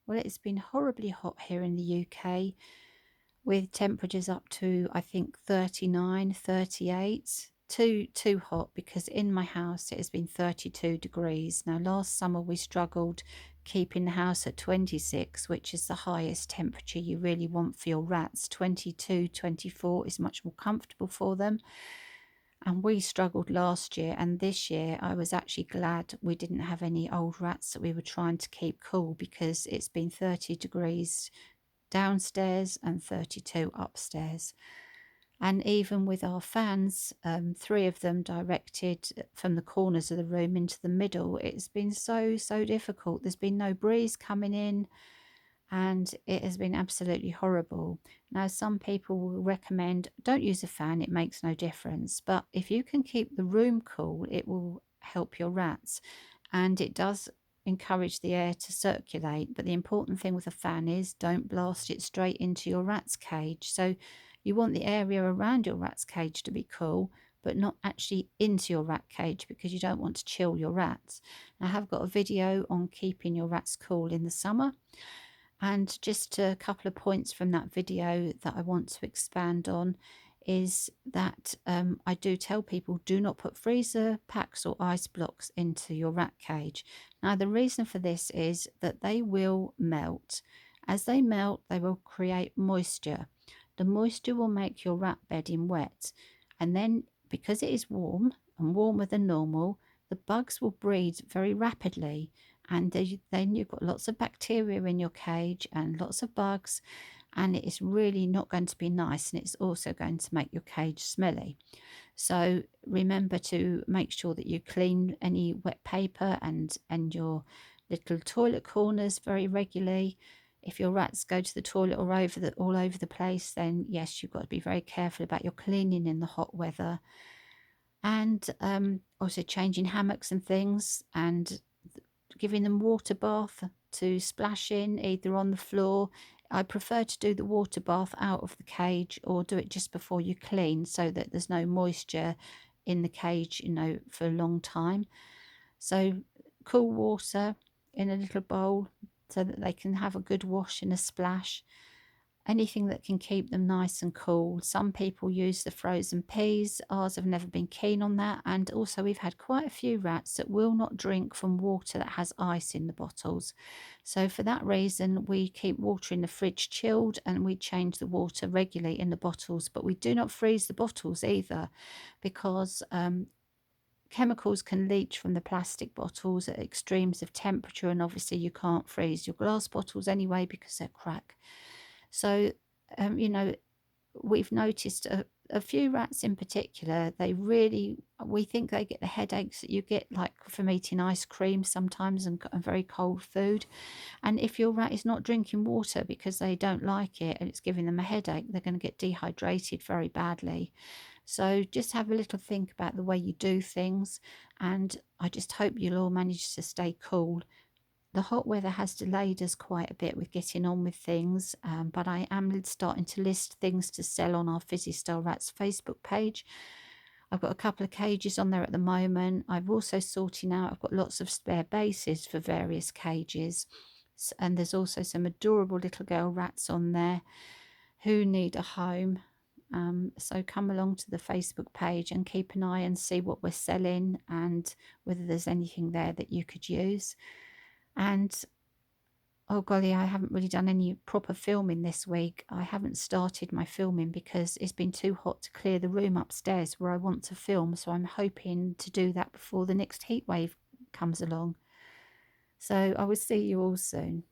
Well, it's been horribly hot here in the UK, with temperatures up to, I think, 39, 38. Too hot, because in my house it has been 32 degrees. Now, last summer we struggled keeping the house at 26, which is the highest temperature you really want for your rats. 22, 24 is much more comfortable for them. And we struggled last year, and this year I was actually glad we didn't have any old rats that we were trying to keep cool, because it's been 30 degrees downstairs and 32 upstairs. And even with our fans, 3 of them directed from the corners of the room into the middle, it's been so difficult. There's been no breeze coming in, and it has been absolutely horrible. Now, some people will recommend don't use a fan, it makes no difference. But if you can keep the room cool, it will help your rats. And it does encourage the air to circulate. But the important thing with a fan is don't blast it straight into your rat's cage. So you want the area around your rat's cage to be cool, but not actually into your rat cage, because you don't want to chill your rats. I have got a video on keeping your rats cool in the summer. And just a couple of points from that video that I want to expand on is that I do tell people, do not put freezer packs or ice blocks into your rat cage. Now, the reason for this is that they will melt. As they melt, they will create moisture. The moisture will make your rat bedding wet. And then, because it is warm and warmer than normal, the bugs will breed very rapidly. And then you've got lots of bacteria in your cage and lots of bugs, and it's really not going to be nice, and it's also going to make your cage smelly. So remember to make sure that you clean any wet paper and your little toilet corners very regularly. If your rats go to the toilet or all over the place, then yes, you've got to be very careful about your cleaning in the hot weather. And also changing hammocks and things, and giving them water bath to splash in, either on the floor. I prefer to do the water bath out of the cage, or do it just before you clean, so that there's no moisture in the cage, for a long time. So cool water in a little bowl so that they can have a good wash and a splash. Anything that can keep them nice and cool. Some people use the frozen peas. Ours have never been keen on that. And also, we've had quite a few rats that will not drink from water that has ice in the bottles. So for that reason, we keep water in the fridge chilled, and we change the water regularly in the bottles. But we do not freeze the bottles either, because chemicals can leach from the plastic bottles at extremes of temperature, and obviously you can't freeze your glass bottles anyway because they're crack. So, we've noticed a few rats in particular, we think they get the headaches that you get, like from eating ice cream sometimes, and very cold food. And if your rat is not drinking water because they don't like it and it's giving them a headache, they're going to get dehydrated very badly. So just have a little think about the way you do things, and I just hope you'll all manage to stay cool. The hot weather has delayed us quite a bit with getting on with things, but I am starting to list things to sell on our FizzyStarRats Facebook page. I've got a couple of cages on there at the moment. I've also I've got lots of spare bases for various cages. And there's also some adorable little girl rats on there who need a home. So come along to the Facebook page and keep an eye and see what we're selling, and whether there's anything there that you could use. And oh golly, I haven't really done any proper filming this week. I haven't started my filming because it's been too hot to clear the room upstairs where I want to film. So I'm hoping to do that before the next heat wave comes along. So I will see you all soon.